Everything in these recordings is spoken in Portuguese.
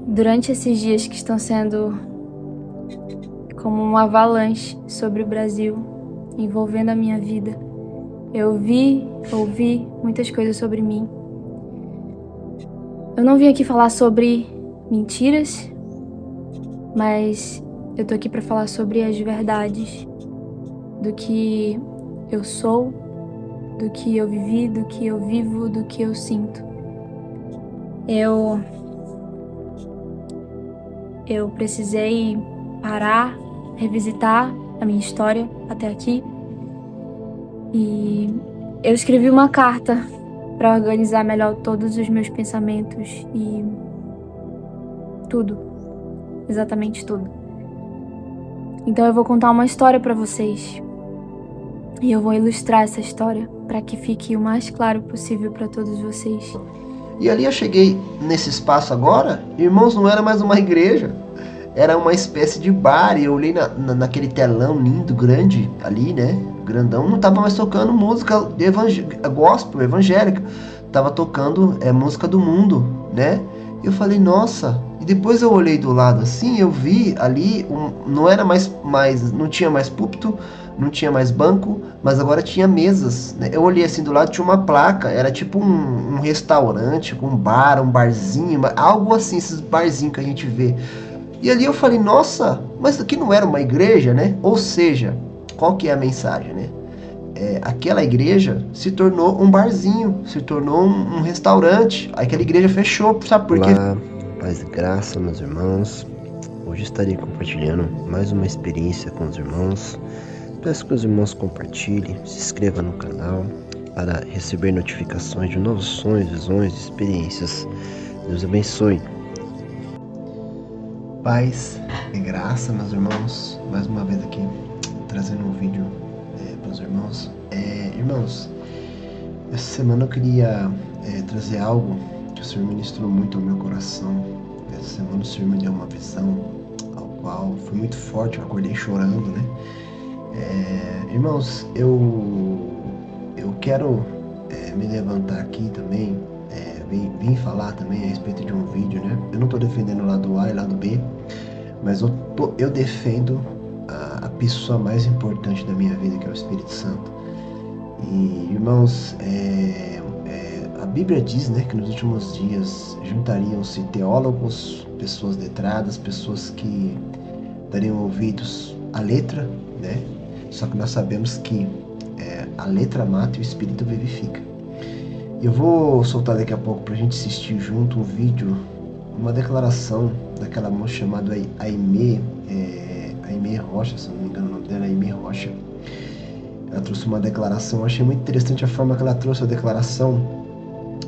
Durante esses dias que estão sendo como uma avalanche sobre o Brasil, envolvendo a minha vida, eu ouvi muitas coisas sobre mim. Eu não vim aqui falar sobre mentiras, mas eu tô aqui pra falar sobre as verdades do que eu sou, do que eu vivi, do que eu vivo, do que eu sinto. Eu precisei parar, revisitar a minha história até aqui. E eu escrevi uma carta para organizar melhor todos os meus pensamentos e tudo, exatamente tudo. Então eu vou contar uma história para vocês. E eu vou ilustrar essa história para que fique o mais claro possível para todos vocês. E ali eu cheguei nesse espaço agora, irmãos, não era mais uma igreja, era uma espécie de bar, e eu olhei naquele telão lindo, grande, ali, né, grandão, não tava mais tocando música gospel, evangélica, tava tocando música do mundo, né, e eu falei, nossa, e depois eu olhei do lado assim, eu vi ali, não era não tinha mais púlpito, não tinha mais banco, mas agora tinha mesas, né? Eu olhei assim do lado, tinha uma placa, era tipo um restaurante, um bar, um barzinho, algo assim, esses barzinhos que a gente vê. E ali eu falei, nossa, mas aqui não era uma igreja, né? Ou seja, qual que é a mensagem, né? Aquela igreja se tornou um barzinho, se tornou um restaurante. Aquela igreja fechou, sabe por quê? Olá, paz e graça, meus irmãos. Hoje estarei compartilhando mais uma experiência com os irmãos. Peço que os irmãos compartilhem, se inscrevam no canal para receber notificações de novos sonhos, visões e experiências. Deus abençoe. Paz e graça, meus irmãos. Mais uma vez aqui, trazendo um vídeo para os irmãos. Irmãos, essa semana eu queria trazer algo que o Senhor ministrou muito ao meu coração. Essa semana o Senhor me deu uma visão, ao qual foi muito forte, eu acordei chorando, né? Irmãos, eu quero me levantar aqui também, vim falar também a respeito de um vídeo, né? Eu não estou defendendo o lado A e o lado B, mas eu defendo a pessoa mais importante da minha vida, que é o Espírito Santo. E, irmãos, a Bíblia diz, né, que nos últimos dias juntariam-se teólogos, pessoas letradas, pessoas que dariam ouvidos à letra, né? Só que nós sabemos que a letra mata e o Espírito vivifica. Eu vou soltar daqui a pouco pra gente assistir junto um vídeo, uma declaração daquela moça chamada Aimee Rocha, se não me engano o nome dela é Aimee Rocha. Ela trouxe uma declaração, eu achei muito interessante a forma que ela trouxe a declaração,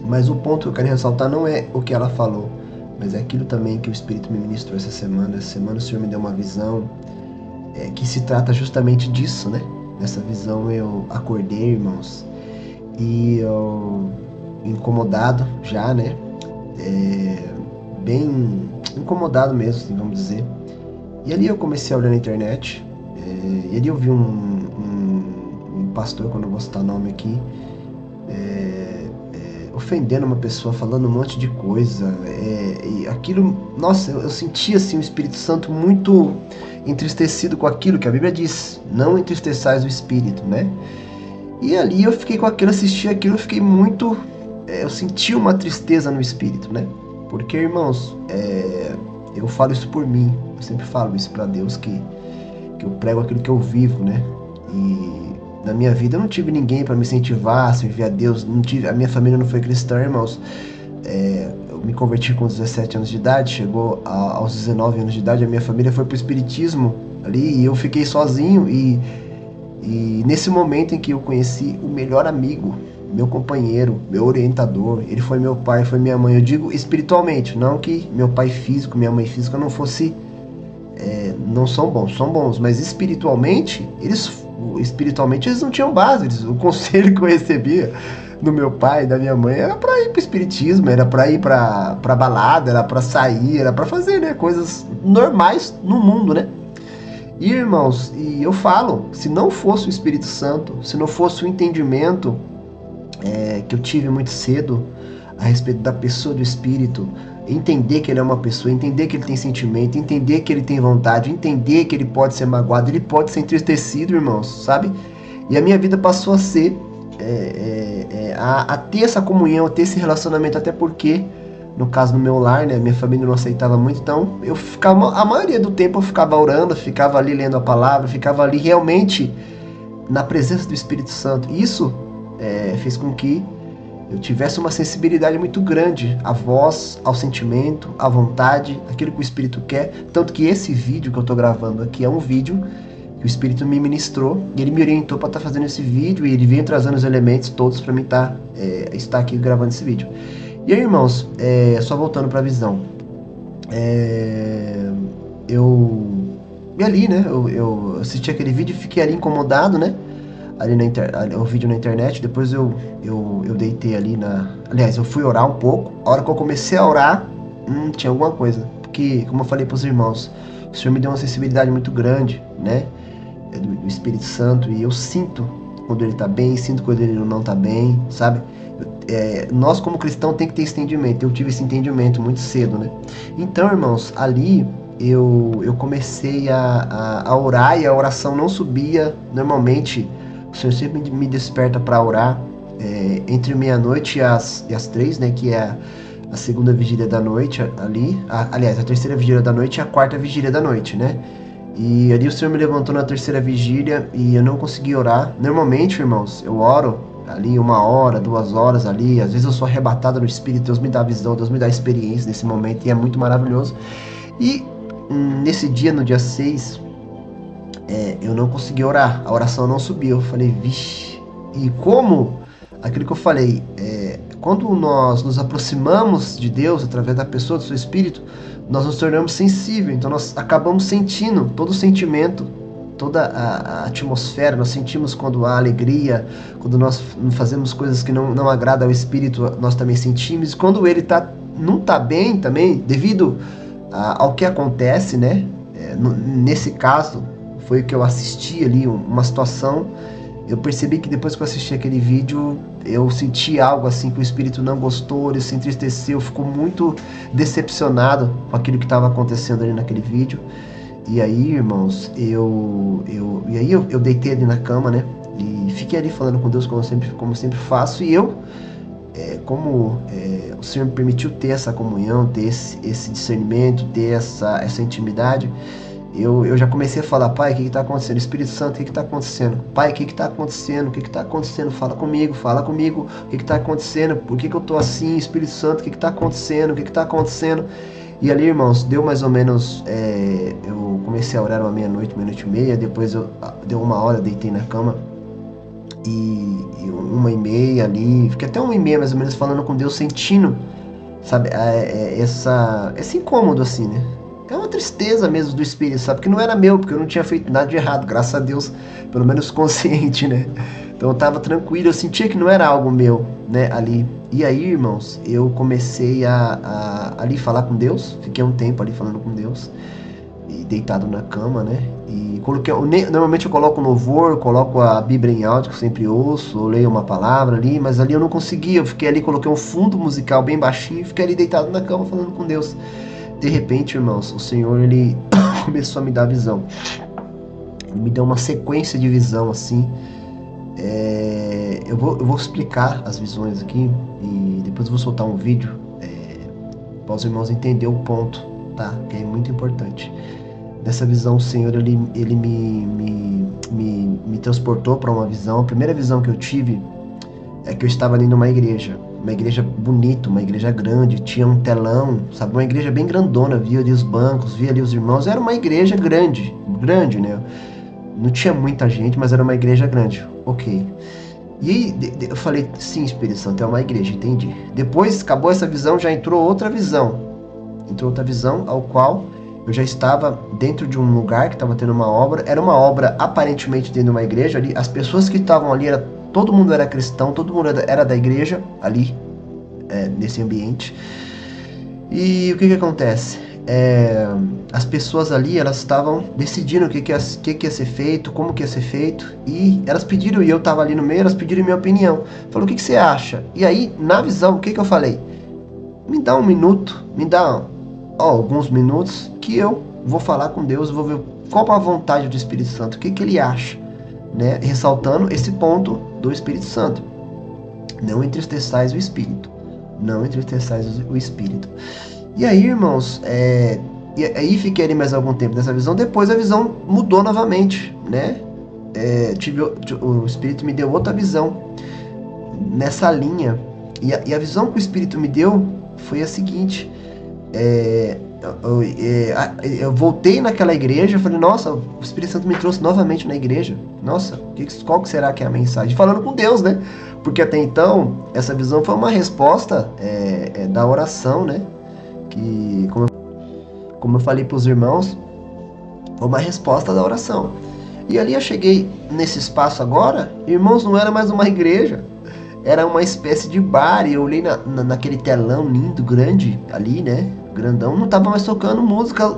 mas o ponto que eu quero ressaltar não é o que ela falou, mas é aquilo também que o Espírito me ministrou essa semana. Essa semana o Senhor me deu uma visão que se trata justamente disso, né? Nessa visão eu acordei, irmãos, e eu incomodado já, né? Bem incomodado mesmo, assim, vamos dizer. E ali eu comecei a olhar na internet, e ali eu vi um pastor, quando eu vou citar nome aqui, ofendendo uma pessoa, falando um monte de coisa, e aquilo, nossa, eu senti assim o Espírito Santo muito entristecido com aquilo que a Bíblia diz, não entristeçais o Espírito, né? E ali eu fiquei com aquilo, assisti aquilo, eu fiquei muito, eu senti uma tristeza no Espírito, né? Porque, irmãos, eu falo isso por mim, eu sempre falo isso pra Deus, que eu prego aquilo que eu vivo, né? E na minha vida eu não tive ninguém para me incentivar a servir a Deus, a minha família não foi cristã, irmãos. Eu me converti com 17 anos de idade, chegou aos 19 anos de idade, a minha família foi pro espiritismo ali, e eu fiquei sozinho, e nesse momento em que eu conheci o melhor amigo, meu companheiro, meu orientador, ele foi meu pai, foi minha mãe. Eu digo espiritualmente, não que meu pai físico, minha mãe física não fosse, não são bons, mas espiritualmente eles não tinham base. O conselho que eu recebia do meu pai e da minha mãe era pra ir pro espiritismo, era pra ir pra balada, era pra sair, era pra fazer, né, coisas normais no mundo, né? E, irmãos, e eu falo, se não fosse o Espírito Santo, se não fosse o entendimento que eu tive muito cedo a respeito da pessoa do Espírito, entender que ele é uma pessoa, entender que ele tem sentimento, entender que ele tem vontade, entender que ele pode ser magoado, ele pode ser entristecido, irmãos, sabe? E a minha vida passou a ser, a ter essa comunhão, a ter esse relacionamento, até porque, no caso do meu lar, né, minha família não aceitava muito, então eu ficava, a maioria do tempo eu ficava orando, ficava ali lendo a palavra, ficava ali realmente na presença do Espírito Santo. Isso fez com que eu tivesse uma sensibilidade muito grande à voz, ao sentimento, à vontade, aquilo que o Espírito quer. Tanto que esse vídeo que eu estou gravando aqui é um vídeo que o Espírito me ministrou e ele me orientou para estar fazendo esse vídeo, e ele veio trazendo os elementos todos para mim estar aqui gravando esse vídeo. E aí, irmãos, só voltando para a visão, eu assisti aquele vídeo e fiquei ali incomodado, né? O vídeo na internet. Depois eu deitei ali aliás, eu fui orar um pouco. A hora que eu comecei a orar, tinha alguma coisa, porque, como eu falei para os irmãos, o Senhor me deu uma sensibilidade muito grande, né, do Espírito Santo, e eu sinto quando ele está bem, sinto quando ele não está bem, sabe? Nós como cristão tem que ter esse entendimento. Eu tive esse entendimento muito cedo, né? Então, irmãos, ali eu comecei a orar, e a oração não subia. Normalmente o Senhor sempre me desperta para orar entre meia-noite e as 3, né, que é a segunda vigília da noite ali, aliás, a terceira vigília da noite e a quarta vigília da noite, né? E ali o Senhor me levantou na terceira vigília e eu não consegui orar. Normalmente, irmãos, eu oro ali 1 hora, 2 horas ali, às vezes eu sou arrebatado no Espírito, Deus me dá visão, Deus me dá experiência nesse momento, e é muito maravilhoso. E nesse dia, no dia 6, eu não consegui orar, a oração não subiu. Eu falei, vixe. E como, aquilo que eu falei, quando nós nos aproximamos de Deus através da pessoa do seu Espírito, nós nos tornamos sensíveis. Então nós acabamos sentindo todo o sentimento, toda a atmosfera. Nós sentimos quando há alegria, quando nós fazemos coisas que não agradam ao Espírito, nós também sentimos. E quando ele não está bem também, devido ao que acontece, né? Nesse caso, foi o que eu assisti ali, uma situação. Eu percebi que depois que eu assisti aquele vídeo, eu senti algo assim que o Espírito não gostou, ele se entristeceu, ficou muito decepcionado com aquilo que estava acontecendo ali naquele vídeo. E aí, irmãos, eu deitei ali na cama, né? E fiquei ali falando com Deus, como sempre faço. E como o Senhor me permitiu ter essa comunhão, ter esse discernimento, ter essa intimidade, eu já comecei a falar, Pai, o que está acontecendo? Espírito Santo, o que está acontecendo? Pai, o que está acontecendo? O que está acontecendo? Fala comigo, o que está acontecendo? Por que eu estou assim? Espírito Santo, o que está acontecendo? O que está acontecendo? E ali, irmãos, deu mais ou menos, eu comecei a orar uma meia-noite, meia-noite e meia, depois deu 1 hora, deitei na cama, e 1h30 ali, fiquei até 1h30 mais ou menos falando com Deus, sentindo, sabe, esse incômodo assim, né? É uma tristeza mesmo do Espírito, sabe? Porque não era meu, porque eu não tinha feito nada de errado, graças a Deus, pelo menos consciente, né? Então eu tava tranquilo, eu sentia que não era algo meu, né, ali. E aí, irmãos, eu comecei a ali falar com Deus, fiquei um tempo ali falando com Deus, e deitado na cama, né? E normalmente eu coloco louvor, coloco a Bíblia em áudio, que eu sempre ouço, ou leio uma palavra ali, mas ali eu não conseguia, eu fiquei ali, coloquei um fundo musical bem baixinho, e fiquei ali deitado na cama falando com Deus. De repente, irmãos, o Senhor, ele começou a me dar visão. Ele me deu uma sequência de visão, assim. Eu vou explicar as visões aqui, e depois eu vou soltar um vídeo para os irmãos entenderem o ponto, tá? Que é muito importante. Nessa visão, o Senhor, ele me transportou para uma visão. A primeira visão que eu tive é que eu estava ali numa igreja. Uma igreja bonita, uma igreja grande, tinha um telão, sabe, uma igreja bem grandona, via ali os bancos, via ali os irmãos, era uma igreja grande, né, não tinha muita gente, mas era uma igreja grande, ok. E aí eu falei, sim, Espírito Santo, é uma igreja, entendi. Depois, acabou essa visão, já entrou outra visão, ao qual eu já estava dentro de um lugar que estava tendo uma obra, era uma obra aparentemente dentro de uma igreja ali, as pessoas que estavam ali todo mundo era cristão, todo mundo era da igreja ali, nesse ambiente. E o que acontece? as pessoas ali, elas estavam decidindo o que ia ser feito, como que ia ser feito, e elas pediram, e eu estava ali no meio, elas pediram minha opinião. Falou, o que você acha? E aí, na visão, o que eu falei? Me dá um minuto, me dá alguns minutos, que eu vou falar com Deus, vou ver qual a vontade do Espírito Santo, o que ele acha, né? Ressaltando esse ponto do Espírito Santo. Não entristeçais o Espírito. Não entristeçais o Espírito. E aí, irmãos, e aí fiquei ali mais algum tempo nessa visão. Depois a visão mudou novamente, né? O Espírito me deu outra visão nessa linha. E a visão que o Espírito me deu foi a seguinte. Eu voltei naquela igreja, falei, nossa, o Espírito Santo me trouxe novamente na igreja. Nossa, qual que será que é a mensagem? Falando com Deus, né? Porque até então, essa visão foi uma resposta da oração, né? Que, como eu falei para os irmãos, foi uma resposta da oração. E ali eu cheguei nesse espaço agora, irmãos, não era mais uma igreja, era uma espécie de bar. E eu olhei naquele telão lindo, grande ali, né? Grandão, não tava mais tocando música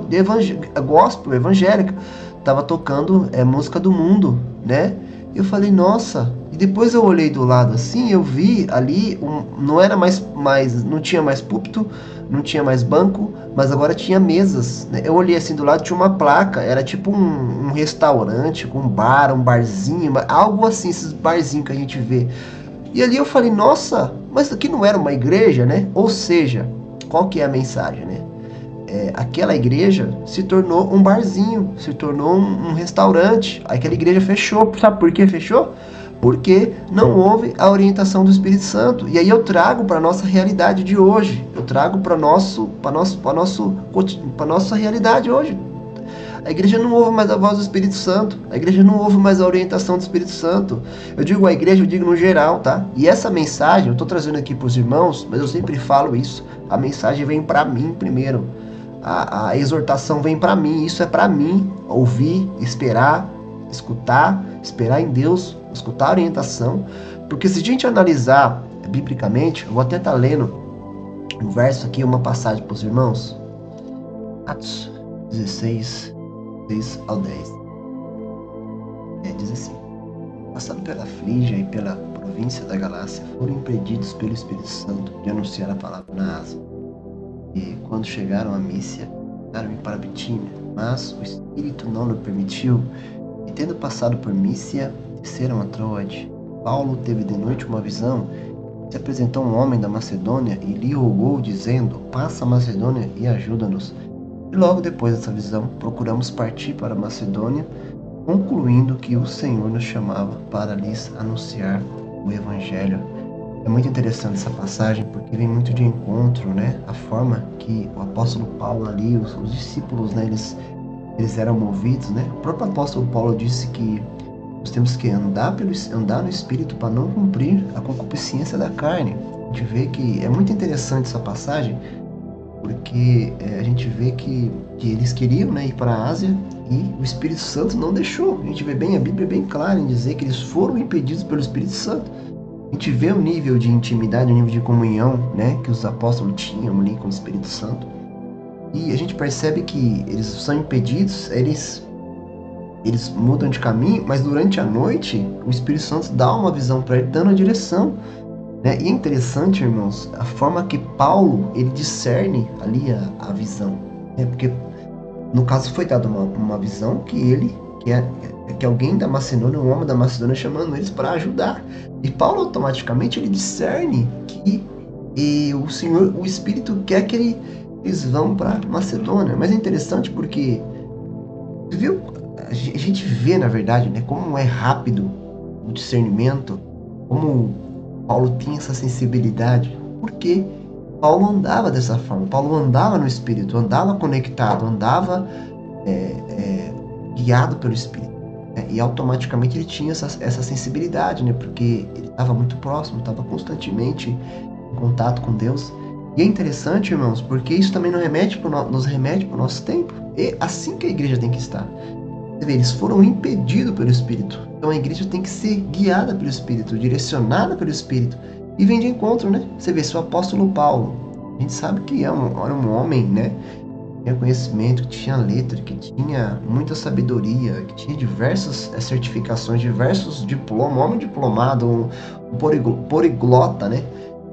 gospel, evangélica, tava tocando música do mundo, né? Eu falei, nossa. E depois eu olhei do lado assim, eu vi ali, não era mais, não tinha mais púlpito, não tinha mais banco, mas agora tinha mesas, né? Eu olhei assim do lado, tinha uma placa, era tipo um restaurante, com um bar, um barzinho, algo assim, esses barzinhos que a gente vê. E ali eu falei, nossa, mas aqui não era uma igreja, né? Ou seja, qual que é a mensagem, né? Aquela igreja se tornou um barzinho, se tornou um restaurante. Aquela igreja fechou. Sabe por que fechou? Porque não houve a orientação do Espírito Santo. E aí eu trago para a nossa realidade de hoje. Eu trago para nossa realidade hoje. A igreja não ouve mais a voz do Espírito Santo. A igreja não ouve mais a orientação do Espírito Santo. Eu digo a igreja, eu digo no geral, tá? E essa mensagem, eu estou trazendo aqui para os irmãos, mas eu sempre falo isso. A mensagem vem para mim primeiro. A exortação vem para mim. Isso é para mim. Ouvir, esperar, escutar, esperar em Deus, escutar a orientação. Porque se a gente analisar biblicamente, eu vou até estar lendo um verso aqui, uma passagem para os irmãos. Atos 16, 6 ao 10. Diz assim: passando pela Frígia e pela província da Galácia, foram impedidos pelo Espírito Santo de anunciar a palavra na Ásia. E quando chegaram a Mísia, mandaram-me para Bitínia, mas o Espírito não lhe permitiu. E tendo passado por Mísia, desceram a Troade. Paulo teve de noite uma visão. Se apresentou um homem da Macedônia e lhe rogou, dizendo: passa a Macedônia e ajuda-nos. E logo depois dessa visão, procuramos partir para a Macedônia, concluindo que o Senhor nos chamava para lhes anunciar o Evangelho. É muito interessante essa passagem, porque vem muito de encontro, né? A forma que o apóstolo Paulo ali, os discípulos, né? Eles eram movidos, né? O próprio apóstolo Paulo disse que nós temos que andar no Espírito para não cumprir a concupiscência da carne. A gente vê que é muito interessante essa passagem, porque a gente vê que eles queriam, né, ir para a Ásia e o Espírito Santo não deixou. A gente vê bem, a Bíblia é bem clara em dizer que eles foram impedidos pelo Espírito Santo. A gente vê o nível de intimidade, o nível de comunhão, né, que os apóstolos tinham ali com o Espírito Santo. E a gente percebe que eles são impedidos, eles mudam de caminho, mas durante a noite o Espírito Santo dá uma visão para ele, dando a direção. Né? E é interessante, irmãos, a forma que Paulo ele discerne ali a visão. Né? Porque no caso foi dada uma visão que alguém da Macedônia, um homem da Macedônia, chamando eles para ajudar. E Paulo automaticamente ele discerne que o Espírito quer que eles vão para Macedônia. Mas é interessante porque viu? A gente vê, na verdade, né, como é rápido o discernimento, como Paulo tinha essa sensibilidade, porque Paulo andava dessa forma. Paulo andava no Espírito, andava conectado, andava guiado pelo Espírito. E automaticamente ele tinha essa sensibilidade, né? Porque ele estava muito próximo, estava constantemente em contato com Deus. E é interessante, irmãos, porque isso também nos remete para o nosso tempo. E assim que a igreja tem que estar. Você vê, eles foram impedidos pelo Espírito. Então a igreja tem que ser guiada pelo Espírito, direcionada pelo Espírito. E vem de encontro, né? Você vê, se o apóstolo Paulo, a gente sabe que era um homem, né? tinha conhecimento, que tinha letra, que tinha muita sabedoria, que tinha diversas certificações, diversos diplomas, um homem diplomado, um poliglota, né?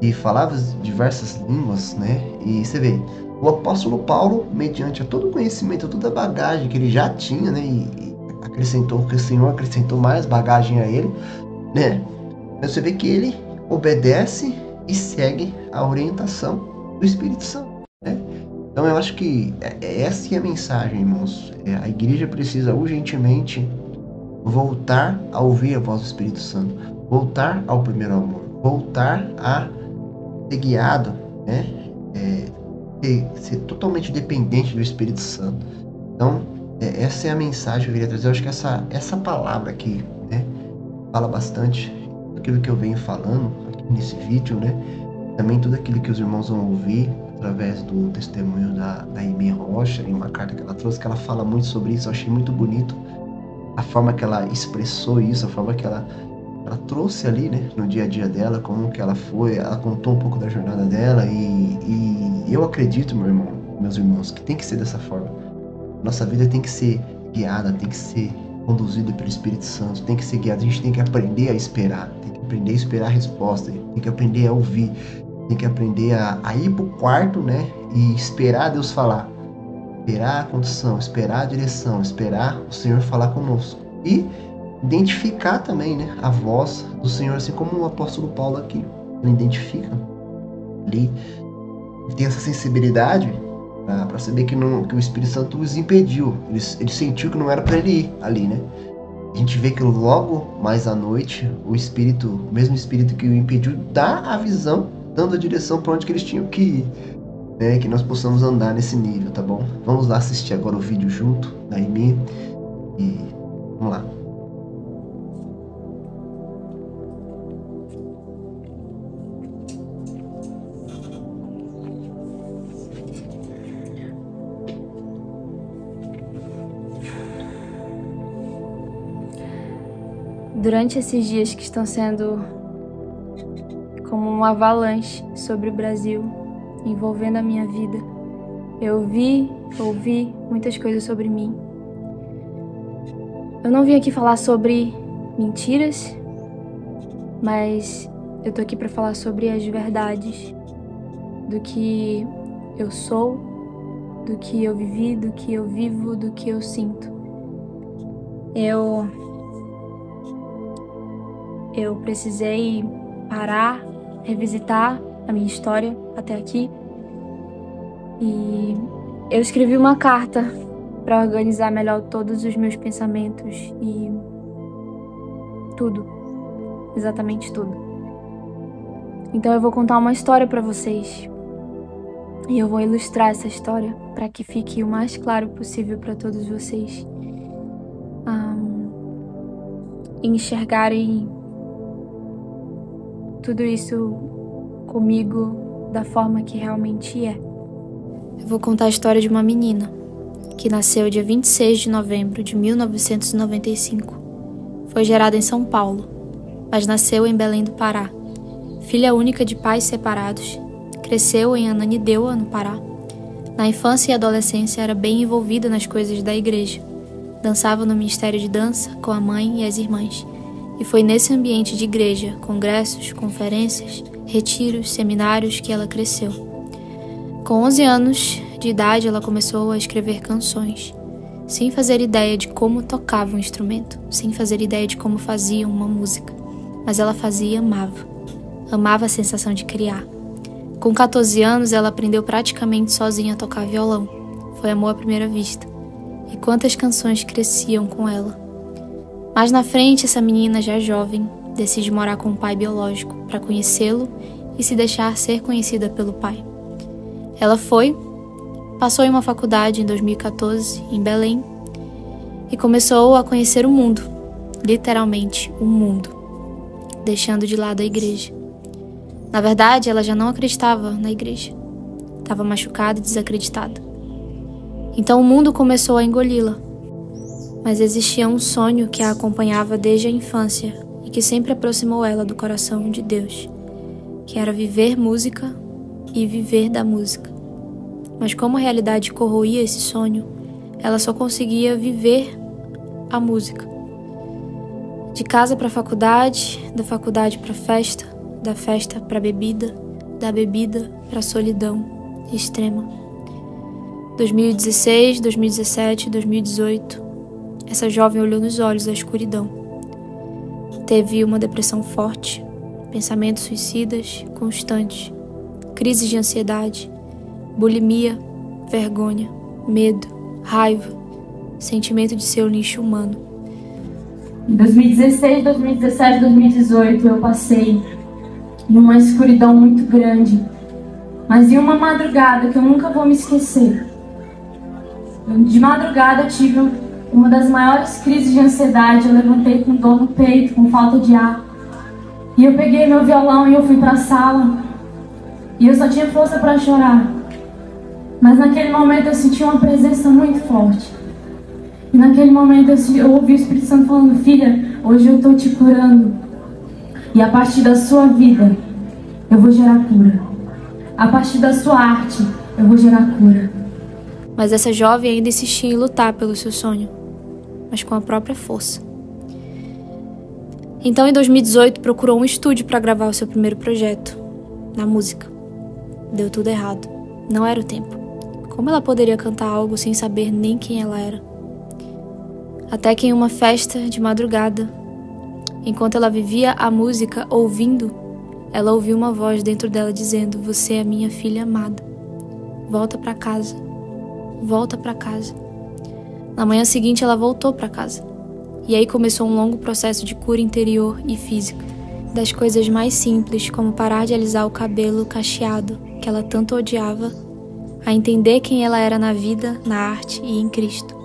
E falava diversas línguas, né? E você vê, o apóstolo Paulo, mediante a todo o conhecimento, toda a bagagem que ele já tinha, né? E acrescentou, que o Senhor acrescentou mais bagagem a ele, né? Você vê que ele obedece e segue a orientação do Espírito Santo, né? Então eu acho que essa é a mensagem, irmãos. A igreja precisa urgentemente voltar a ouvir a voz do Espírito Santo, voltar ao primeiro amor, voltar a ser guiado, né? Ser totalmente dependente do Espírito Santo. Então, essa é a mensagem que eu queria trazer. Eu acho que essa palavra aqui, né, fala bastante daquilo que eu venho falando aqui nesse vídeo, né? Também tudo aquilo que os irmãos vão ouvir através do testemunho da Aimee Rocha, em uma carta que ela trouxe, que ela fala muito sobre isso. Eu achei muito bonito a forma que ela expressou isso, a forma que ela trouxe ali, né, no dia a dia dela, como que ela foi, ela contou um pouco da jornada dela e eu acredito, meus irmãos, que tem que ser dessa forma. Nossa vida tem que ser guiada, tem que ser conduzida pelo Espírito Santo, tem que ser guiada, a gente tem que aprender a esperar, tem que aprender a esperar a resposta, tem que aprender a ouvir, tem que aprender a ir pro quarto, né, e esperar Deus falar, esperar a condução, esperar a direção, esperar o Senhor falar conosco e identificar também, né, a voz do Senhor, assim como o apóstolo Paulo aqui, ele identifica, ele tem essa sensibilidade para saber que o Espírito Santo os impediu, ele sentiu que não era para ele ir ali, né? A gente vê que logo mais à noite o mesmo Espírito que o impediu, dá a visão, dando a direção para onde que eles tinham que ir, né? Que nós possamos andar nesse nível, tá bom? Vamos lá assistir agora o vídeo junto da Aimee e vamos lá. Durante esses dias que estão sendo como uma avalanche sobre o Brasil, envolvendo a minha vida, eu ouvi muitas coisas sobre mim. Eu não vim aqui falar sobre mentiras, mas eu tô aqui para falar sobre as verdades do que eu sou, do que eu vivi, do que eu vivo, do que eu sinto. Eu precisei parar, revisitar a minha história até aqui. E eu escrevi uma carta para organizar melhor todos os meus pensamentos e tudo, exatamente tudo. Então eu vou contar uma história para vocês. E eu vou ilustrar essa história para que fique o mais claro possível para todos vocês enxergarem tudo isso comigo da forma que realmente é. Eu vou contar a história de uma menina que nasceu dia 26 de novembro de 1995. Foi gerada em São Paulo, mas nasceu em Belém do Pará. Filha única de pais separados, cresceu em Ananindeua, no Pará. Na infância e adolescência era bem envolvida nas coisas da igreja. Dançava no ministério de dança com a mãe e as irmãs. E foi nesse ambiente de igreja, congressos, conferências, retiros, seminários que ela cresceu. Com 11 anos de idade, ela começou a escrever canções, sem fazer ideia de como tocava um instrumento, sem fazer ideia de como fazia uma música. Mas ela fazia e amava. Amava a sensação de criar. Com 14 anos, ela aprendeu praticamente sozinha a tocar violão. Foi amor à primeira vista. E quantas canções cresciam com ela. Mais na frente, essa menina, já jovem, decide morar com o pai biológico para conhecê-lo e se deixar ser conhecida pelo pai. Ela passou em uma faculdade em 2014, em Belém, e começou a conhecer o mundo, literalmente o mundo, deixando de lado a igreja. Na verdade, ela já não acreditava na igreja. Estava machucada e desacreditada. Então o mundo começou a engoli-la. Mas existia um sonho que a acompanhava desde a infância e que sempre aproximou ela do coração de Deus, que era viver música e viver da música. Mas como a realidade corroía esse sonho, ela só conseguia viver a música. De casa para faculdade, da faculdade para festa, da festa para bebida, da bebida para solidão extrema. 2016, 2017, 2018, essa jovem olhou nos olhos da escuridão. Teve uma depressão forte, pensamentos suicidas constantes, crises de ansiedade, bulimia, vergonha, medo, raiva, sentimento de ser um lixo humano. Em 2016, 2017, 2018 eu passei numa escuridão muito grande, mas em uma madrugada que eu nunca vou me esquecer. De madrugada eu tive uma das maiores crises de ansiedade. Eu levantei com dor no peito, com falta de ar, e eu peguei meu violão e eu fui para a sala, e eu só tinha força para chorar. Mas naquele momento eu senti uma presença muito forte. E naquele momento eu ouvi o Espírito Santo falando: filha, hoje eu estou te curando. E a partir da sua vida, eu vou gerar cura. A partir da sua arte, eu vou gerar cura. Mas essa jovem ainda insistia em lutar pelo seu sonho, mas com a própria força. Então, em 2018, procurou um estúdio para gravar o seu primeiro projeto, na música. Deu tudo errado. Não era o tempo. Como ela poderia cantar algo sem saber nem quem ela era? Até que em uma festa de madrugada, enquanto ela vivia a música ouvindo, ela ouviu uma voz dentro dela dizendo: você é minha filha amada. Volta para casa. Volta para casa. Na manhã seguinte, ela voltou para casa. E aí começou um longo processo de cura interior e física. Das coisas mais simples, como parar de alisar o cabelo cacheado, que ela tanto odiava, a entender quem ela era na vida, na arte e em Cristo.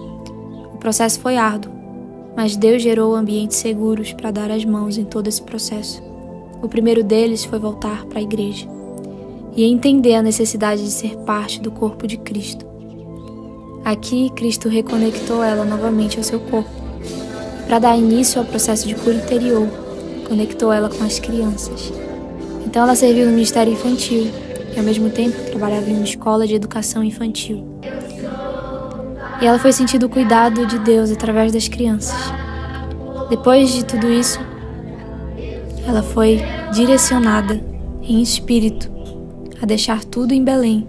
O processo foi árduo, mas Deus gerou ambientes seguros para dar as mãos em todo esse processo. O primeiro deles foi voltar para a igreja e entender a necessidade de ser parte do corpo de Cristo. Aqui, Cristo reconectou ela novamente ao seu corpo. Para dar início ao processo de cura interior, conectou ela com as crianças. Então ela serviu no ministério infantil e ao mesmo tempo trabalhava em uma escola de educação infantil. E ela foi sentindo o cuidado de Deus através das crianças. Depois de tudo isso, ela foi direcionada em espírito a deixar tudo em Belém,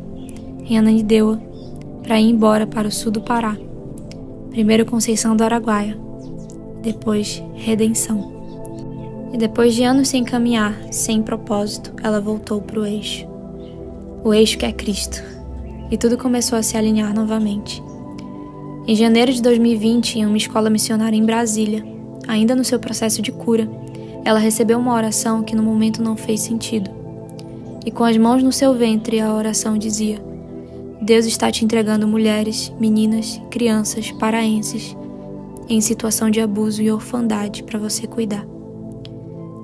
em Ananindeua, para ir embora para o sul do Pará. Primeiro Conceição do Araguaia, depois Redenção. E depois de anos sem caminhar, sem propósito, ela voltou para o eixo. O eixo que é Cristo. E tudo começou a se alinhar novamente. Em janeiro de 2020, em uma escola missionária em Brasília, ainda no seu processo de cura, ela recebeu uma oração que no momento não fez sentido. E com as mãos no seu ventre, a oração dizia: Deus está te entregando mulheres, meninas, crianças, paraenses, em situação de abuso e orfandade para você cuidar.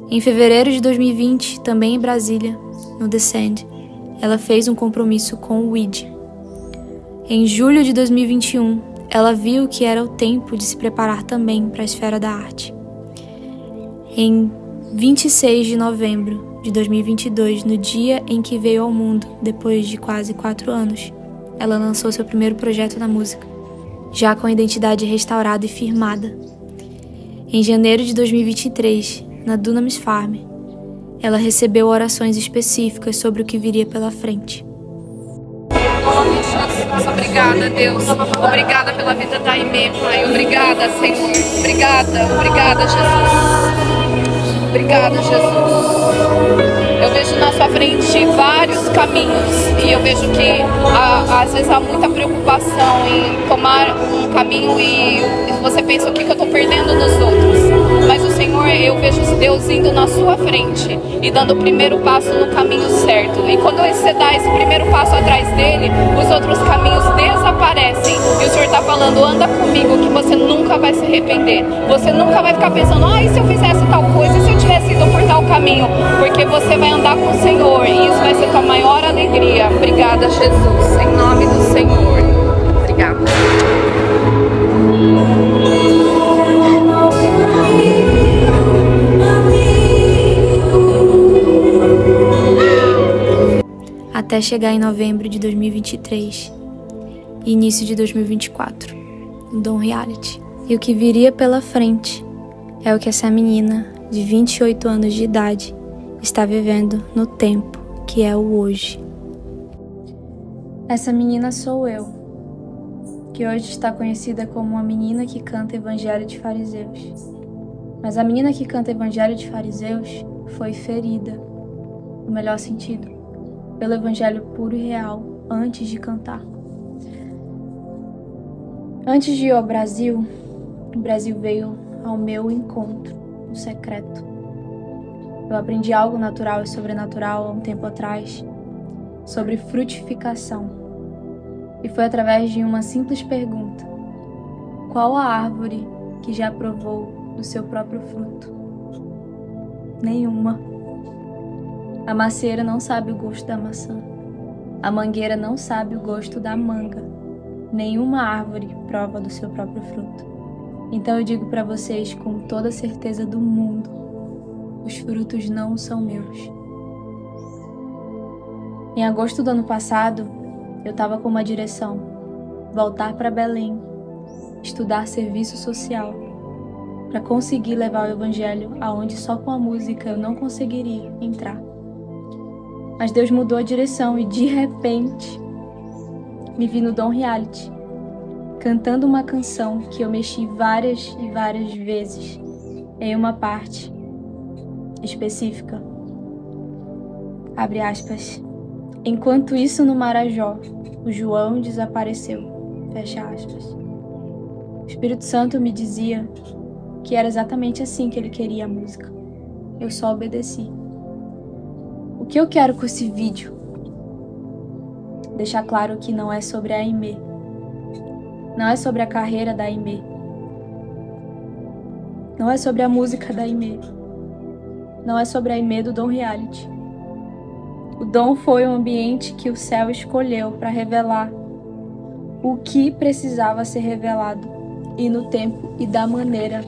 Em fevereiro de 2020, também em Brasília, no Descend, ela fez um compromisso com o WID. Em julho de 2021, ela viu que era o tempo de se preparar também para a esfera da arte. Em 26 de novembro de 2022, no dia em que veio ao mundo, depois de quase 4 anos, ela lançou seu primeiro projeto na música, já com a identidade restaurada e firmada. Em janeiro de 2023, na Dunamis Farm, ela recebeu orações específicas sobre o que viria pela frente. Obrigada, Deus. Obrigada pela vida da Aimee, Pai. Obrigada, Senhor. Obrigada, Jesus. Obrigada, Jesus. Eu vejo na sua frente vários caminhos e eu vejo que às vezes há muita preocupação em tomar um caminho e você pensa: o que eu estou perdendo nos outros? Mas o Senhor, eu vejo Deus indo na sua frente e dando o primeiro passo no caminho certo. E quando você dá esse primeiro passo atrás dele, os outros caminhos desaparecem. E o Senhor está falando: anda comigo que você nunca vai se arrepender. Você nunca vai ficar pensando: e se eu fizesse tal coisa? E se eu tivesse ido por tal caminho? Porque você vai andar com o Senhor e isso vai ser tua maior alegria. Obrigada, Jesus. Em nome do Senhor. Obrigada. Até até chegar em novembro de 2023 e início de 2024, no Dom Reality. E o que viria pela frente é o que essa menina de 28 anos de idade está vivendo no tempo que é o hoje. Essa menina sou eu, que hoje está conhecida como uma menina que canta Evangelho de Fariseus. Mas a menina que canta Evangelho de Fariseus foi ferida, no melhor sentido, pelo Evangelho puro e real antes de cantar. Antes de ir ao Brasil, o Brasil veio ao meu encontro, no secreto. Eu aprendi algo natural e sobrenatural há um tempo atrás, sobre frutificação. E foi através de uma simples pergunta: qual a árvore que já provou do seu próprio fruto? Nenhuma. A macieira não sabe o gosto da maçã. A mangueira não sabe o gosto da manga. Nenhuma árvore prova do seu próprio fruto. Então eu digo para vocês com toda a certeza do mundo: os frutos não são meus. Em agosto do ano passado, eu estava com uma direção: voltar para Belém, estudar serviço social, para conseguir levar o Evangelho aonde só com a música eu não conseguiria entrar. Mas Deus mudou a direção e de repente me vi no Dom Reality, cantando uma canção que eu mexi várias e várias vezes em uma parte específica. Abre aspas. Enquanto isso, no Marajó, o João desapareceu. Fecha aspas. O Espírito Santo me dizia que era exatamente assim que ele queria a música. Eu só obedeci. O que eu quero com esse vídeo? Deixar claro que não é sobre a Aimee. Não é sobre a carreira da Aimee. Não é sobre a música da Aimee. Não é sobre a Aimee do Dom Reality. O Dom foi o ambiente que o céu escolheu para revelar o que precisava ser revelado e no tempo e da maneira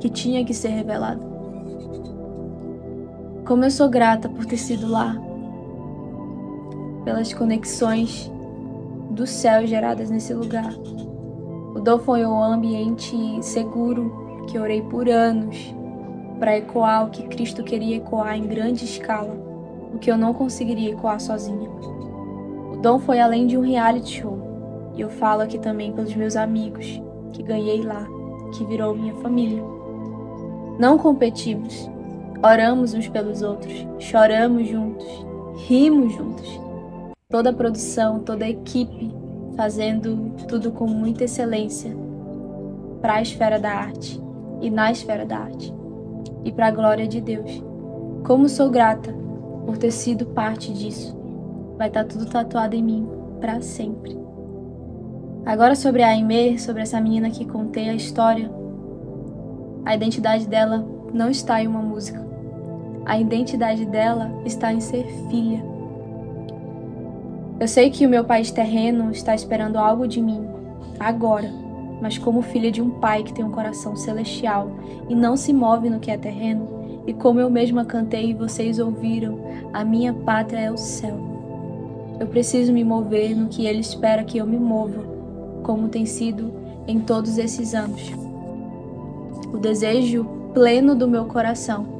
que tinha que ser revelado. Como eu sou grata por ter sido lá, pelas conexões do céu geradas nesse lugar. O Dom foi um ambiente seguro que eu orei por anos para ecoar o que Cristo queria ecoar em grande escala, o que eu não conseguiria ecoar sozinha. O Dom foi além de um reality show, e eu falo aqui também pelos meus amigos, que ganhei lá, que virou minha família. Não competimos, oramos uns pelos outros, choramos juntos, rimos juntos. Toda a produção, toda a equipe fazendo tudo com muita excelência para a esfera da arte e na esfera da arte e para a glória de Deus. Como sou grata por ter sido parte disso. Vai estar tudo tatuado em mim para sempre. Agora sobre a Aimee, sobre essa menina que contei a história, a identidade dela não está em uma música. A identidade dela está em ser filha. Eu sei que o meu país terreno está esperando algo de mim, agora, mas como filha de um pai que tem um coração celestial e não se move no que é terreno, e como eu mesma cantei e vocês ouviram, a minha pátria é o céu. Eu preciso me mover no que Ele espera que eu me mova, como tem sido em todos esses anos. O desejo pleno do meu coração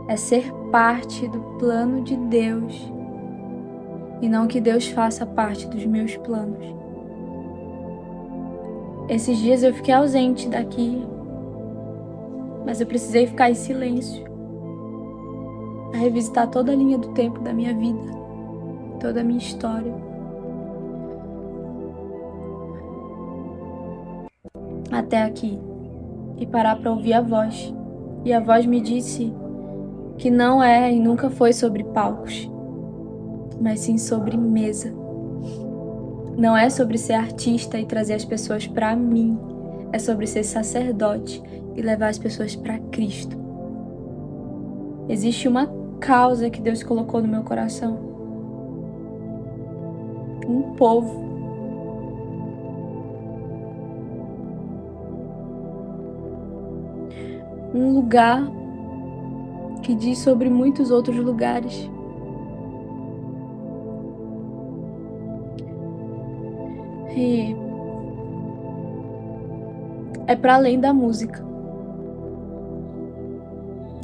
é ser parte do plano de Deus e não que Deus faça parte dos meus planos. Esses dias eu fiquei ausente daqui, mas eu precisei ficar em silêncio para revisitar toda a linha do tempo da minha vida, toda a minha história. Até aqui, e parar para ouvir a voz. E a voz me disse que não é e nunca foi sobre palcos, mas sim sobre mesa. Não é sobre ser artista e trazer as pessoas para mim, é sobre ser sacerdote e levar as pessoas para Cristo. Existe uma causa que Deus colocou no meu coração. Um povo. Um lugar que diz sobre muitos outros lugares. E é para além da música.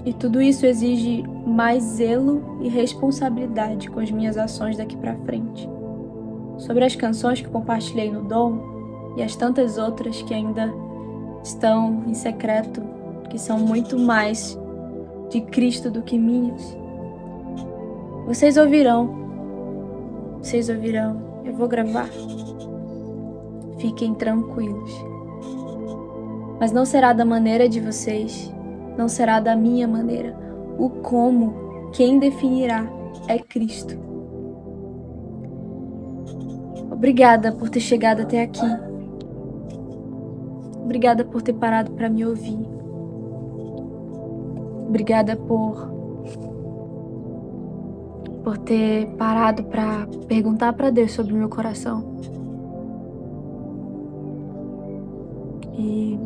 E tudo isso exige mais zelo e responsabilidade com as minhas ações daqui para frente. Sobre as canções que compartilhei no Dom e as tantas outras que ainda estão em secreto, que são muito mais de Cristo do que minhas. Vocês ouvirão, eu vou gravar. Fiquem tranquilos. Mas não será da maneira de vocês, não será da minha maneira. O como, quem definirá é Cristo. Obrigada por ter chegado até aqui. Obrigada por ter parado para me ouvir. Obrigada por ter parado para perguntar para Deus sobre o meu coração. E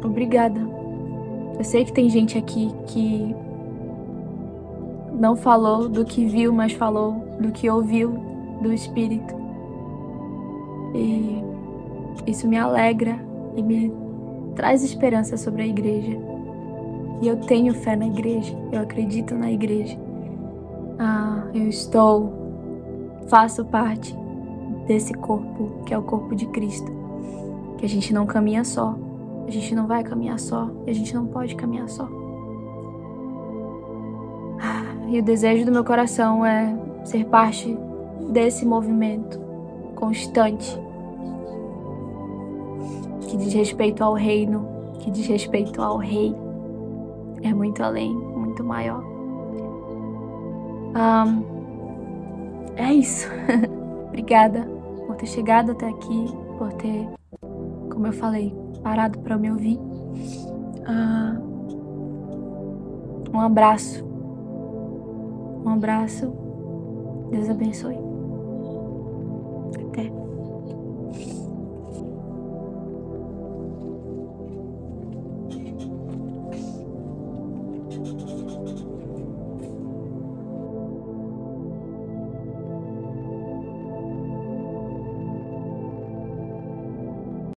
obrigada. Eu sei que tem gente aqui que não falou do que viu, mas falou do que ouviu do Espírito. E isso me alegra e me traz esperança sobre a igreja. E eu tenho fé na igreja, eu acredito na igreja. Faço parte desse corpo, que é o corpo de Cristo. Que a gente não caminha só, a gente não vai caminhar só, e a gente não pode caminhar só. E o desejo do meu coração é ser parte desse movimento constante, que diz respeito ao reino, que diz respeito ao rei. É muito além, muito maior. É isso. Obrigada por ter chegado até aqui, por ter, como eu falei, parado para me ouvir. Um abraço. Um abraço. Deus abençoe. Até.